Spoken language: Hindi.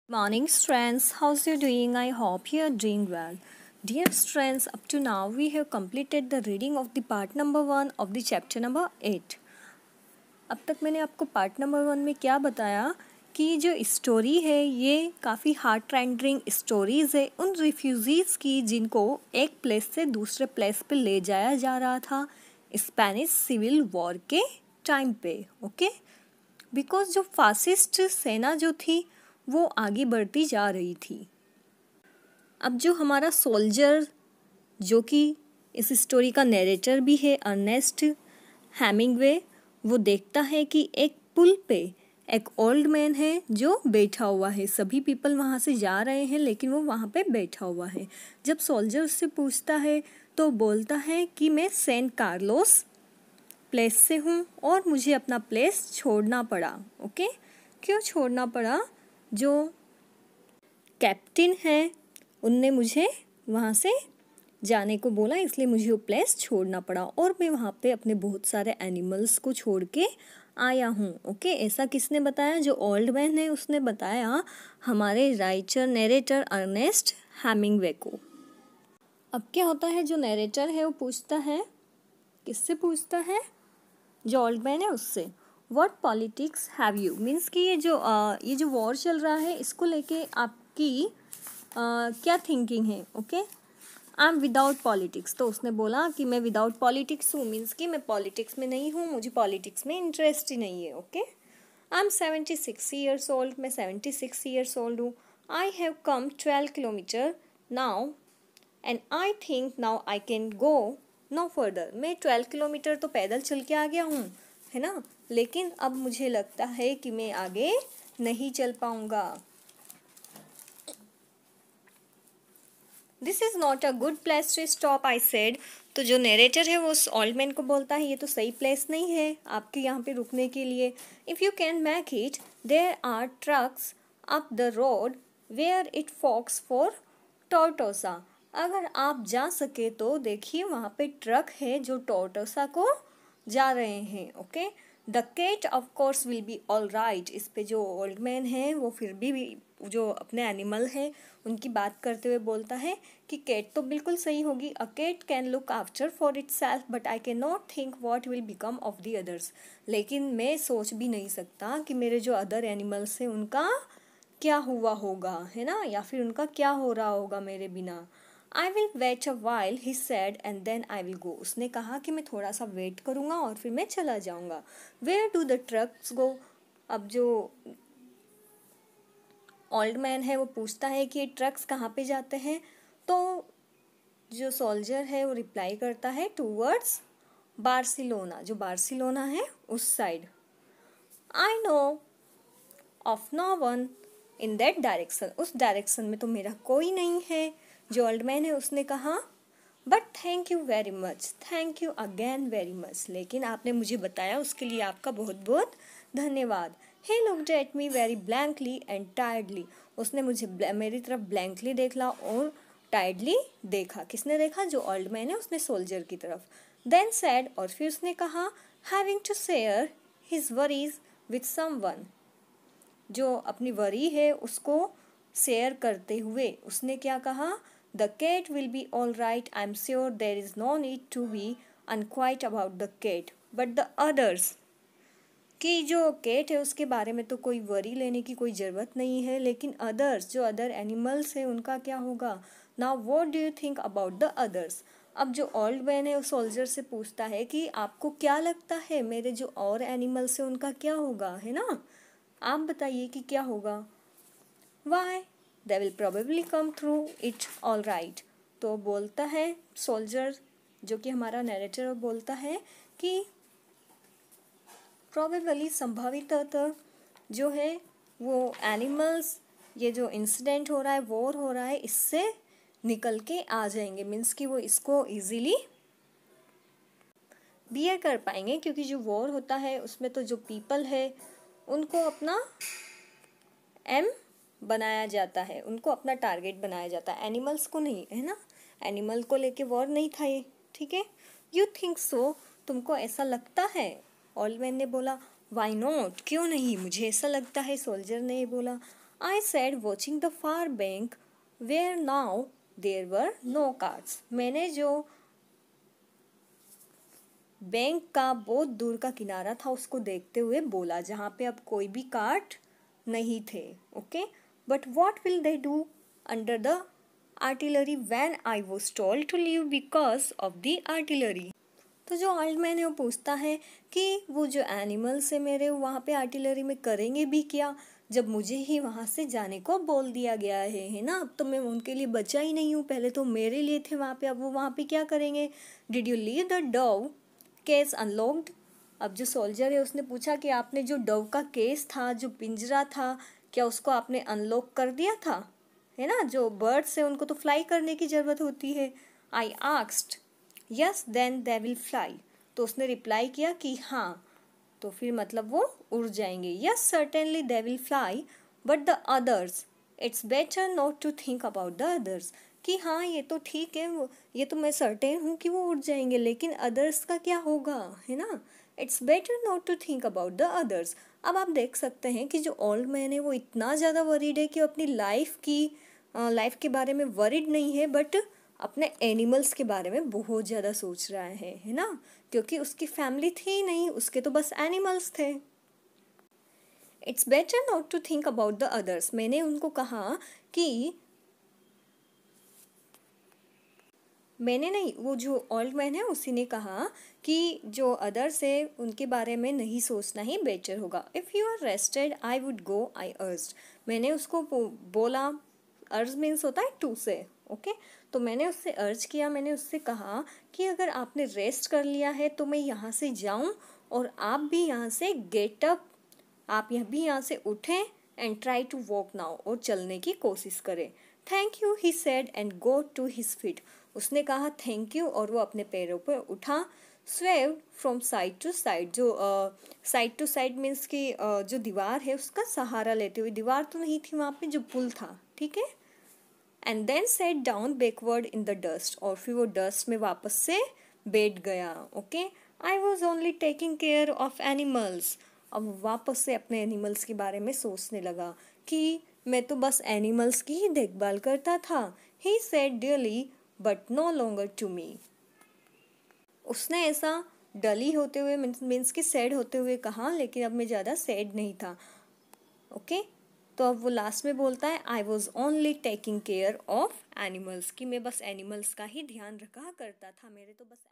Morning, friends. How's you doing? I hope you are doing well. Dear friends, up to now we have completed the reading of the part number 1 of the chapter number 8. अब तक मैंने आपको पार्ट नंबर 1 में क्या बताया कि जो स्टोरी है ये काफ़ी हार्ट रेंडरिंग स्टोरीज़ है उन रिफ्यूजीज़ की जिनको एक प्लेस से दूसरे प्लेस पे ले जाया जा रहा था स्पेनिश सिविल वॉर के टाइम पे। ओके, बिकॉज जो फासिस्ट सेना जो थी वो आगे बढ़ती जा रही थी। अब जो हमारा सोल्जर जो कि इस स्टोरी का नैरेटर भी है अर्नेस्ट हेमिंगवे, वो देखता है कि एक पुल पे एक ओल्ड मैन है जो बैठा हुआ है। सभी पीपल वहाँ से जा रहे हैं लेकिन वो वहाँ पे बैठा हुआ है। जब सोल्जर उससे पूछता है तो बोलता है कि मैं सेंट कार्लोस प्लेस से हूँ और मुझे अपना प्लेस छोड़ना पड़ा। ओके, क्यों छोड़ना पड़ा? जो कैप्टन है उनने मुझे वहाँ से जाने को बोला, इसलिए मुझे वो प्लेस छोड़ना पड़ा और मैं वहाँ पे अपने बहुत सारे एनिमल्स को छोड़ के आया हूँ। ओके, ऐसा किसने बताया? जो ओल्ड मैन है उसने बताया हमारे राइटर नैरेटर अर्नेस्ट हेमिंगवे को। अब क्या होता है, जो नैरेटर है वो पूछता है, किससे पूछता है? जो ओल्ड मैन है उससे, what politics have you, means कि ये जो वॉर चल रहा है इसको लेके आपकी क्या थिंकिंग है? Okay, I M without politics. तो उसने बोला कि मैं विदाउट पॉलिटिक्स हूँ, मीन्स कि मैं पॉलिटिक्स में नहीं हूँ, मुझे पॉलिटिक्स में इंटरेस्ट ही नहीं है। Okay, I am 76 years old, मैं 76 ईयर्स ओल्ड हूँ। I have come 12 kilometre now and I think now I can go no further. मैं 12 किलोमीटर तो पैदल चल के आ गया हूँ, है ना, लेकिन अब मुझे लगता है कि मैं आगे नहीं चल पाऊंगा। This is not a good place to stop, I said. तो जो नरेटर है वो उस ओल्ड मैन को बोलता है ये तो सही प्लेस नहीं है आपके यहाँ पे रुकने के लिए। If you can make it, there are trucks up the road where it forks for Tortosa. अगर आप जा सके तो देखिए वहाँ पे ट्रक है जो टोर्टोसा को जा रहे हैं। Okay, the cat of course will be all right. इस पे जो ओल्ड मैन है वो फिर भी जो अपने एनिमल है उनकी बात करते हुए बोलता है कि कैट तो बिल्कुल सही होगी। A cat can look after for itself but I can not think what will become of the others. लेकिन मैं सोच भी नहीं सकता कि मेरे जो अदर एनिमल्स हैं उनका क्या हुआ होगा, है ना, या फिर उनका क्या हो रहा होगा मेरे बिना। I will wait a while he said and then I will go. उसने कहा कि मैं थोड़ा सा वेट करूँगा और फिर मैं चला जाऊँगा। वेयर डू द ट्रक्स गो? अब जो ओल्ड मैन है वो पूछता है कि ट्रक्स कहाँ पे जाते हैं? तो जो सोल्जर है वो रिप्लाई करता है टूवर्ड्स बार्सिलोना। जो बार्सिलोना है उस साइड। I know of no one in that direction. उस डायरेक्शन में तो मेरा कोई नहीं है। जो ओल्ड मैन है उसने कहा but thank you very much, thank you again very much. लेकिन आपने मुझे बताया उसके लिए आपका बहुत बहुत धन्यवाद। He looked at me very blankly and tiredly. उसने मुझे मेरी तरफ ब्लैंकली देखा और टायर्डली देखा। किसने देखा? जो ओल्ड मैन है उसने सोल्जर की तरफ। देन सैड, और फिर उसने कहा having to share his worries with someone. जो अपनी वरी है उसको शेयर करते हुए उसने क्या कहा? The cat will be all right, I am sure there is no need to be unquiet about the cat but the others. कि जो कैट है उसके बारे में तो कोई वरी लेने की कोई ज़रूरत नहीं है, लेकिन अदर्स, जो अदर एनिमल्स हैं उनका क्या होगा? Now what do you think about the others? अब जो ओल्ड मैन है उस सोल्जर से पूछता है कि आपको क्या लगता है मेरे जो और एनिमल्स हैं उनका क्या होगा, है ना, आप बताइए कि क्या होगा? Why they will probably come through it all right. तो बोलता है सोल्जर, जो कि हमारा नैरेटर, बोलता है कि प्रोबेबली संभावितः जो है वो एनिमल्स, ये जो इंसिडेंट हो रहा है, वॉर हो रहा है, इससे निकल के आ जाएंगे। मीन्स कि वो इसको इजीली बियर कर पाएंगे, क्योंकि जो वॉर होता है उसमें तो जो पीपल है उनको अपना एम बनाया जाता है, उनको अपना टारगेट बनाया जाता है, एनिमल्स को नहीं, है ना। एनिमल को लेके वॉर नहीं था ये, ठीक है। यू थिंक सो, तुमको ऐसा लगता है? ओल्ड मैन ने बोला वाई नॉट, क्यों नहीं, मुझे ऐसा लगता है। सोल्जर ने बोला I said watching the far bank where now there were no carts. मैंने जो बैंक का बहुत दूर का किनारा था उसको देखते हुए बोला, जहाँ पे अब कोई भी कार्ट नहीं थे. Okay, but what will they do under the artillery when I was told to leave because of the artillery. तो जो ओल्ड मैन है वो पूछता है कि वो जो एनिमल्स है मेरे वहाँ पे आर्टिलरी में करेंगे भी क्या, जब मुझे ही वहाँ से जाने को बोल दिया गया है ना. अब तो मैं उनके लिए बचा ही नहीं हूँ, पहले तो मेरे लिए थे वहाँ पे, अब वो वहाँ पे क्या करेंगे. Did you leave the Dove case unlocked. अब जो सोल्जर है उसने पूछा कि आपने जो डव का केस था, जो पिंजरा था, क्या उसको आपने अनलॉक कर दिया था, है ना. जो बर्ड्स है उनको तो फ्लाई करने की ज़रूरत होती है. I asked yes then they will fly. तो उसने रिप्लाई किया कि हाँ, तो फिर मतलब वो उड़ जाएंगे. Yes certainly they will fly but the others it's better not to think about the others. कि हाँ ये तो ठीक है, वो ये तो मैं सर्टेन हूँ कि वो उड़ जाएंगे, लेकिन अदर्स का क्या होगा, है ना. It's better not to think about the others. अब आप देख सकते हैं कि जो ओल्ड मैन है वो इतना ज़्यादा वरीड है कि अपनी लाइफ के बारे में वरीड नहीं है, बट अपने एनिमल्स के बारे में बहुत ज़्यादा सोच रहा है ना. क्योंकि उसकी फैमिली थी नहीं, उसके तो बस एनिमल्स थे. It's better not to think about the others. मैंने उनको कहा कि मैंने नहीं, वो जो ओल्ड मैन है उसी ने कहा कि जो अदर्स है उनके बारे में नहीं सोचना ही बेटर होगा. If you are rested I would go I urged. मैंने उसको बोला, अर्ज मीन्स होता है टू से. ओके, तो मैंने उससे अर्ज किया, मैंने उससे कहा कि अगर आपने रेस्ट कर लिया है तो मैं यहाँ से जाऊँ और आप भी यहाँ से गेट अप, आप यहाँ से उठें and try to walk now, और चलने की कोशिश करें. Thank you he said and go to his feet. उसने कहा थैंक यू और वो अपने पैरों पर उठा. स्वेव्ड फ्रॉम साइड टू साइड. जो साइड टू साइड मीन्स कि जो दीवार है उसका सहारा लेते हुए, दीवार तो नहीं थी वहाँ पे, जो पुल था, ठीक है. And then set down backward in the dust. और फिर वो डस्ट में वापस से बैठ गया. Okay, I was only taking care of animals. अब वापस से अपने एनिमल्स के बारे में सोचने लगा कि मैं तो बस एनिमल्स की ही देखभाल करता था. He said dearly but no longer to me. उसने ऐसा डली होते हुए मीन्स कि सैड होते हुए कहा, लेकिन अब मैं ज़्यादा सैड नहीं था. ओके, तो अब वो लास्ट में बोलता है आई was only taking care of animals, कि मैं बस एनिमल्स का ही ध्यान रखा करता था, मेरे तो बस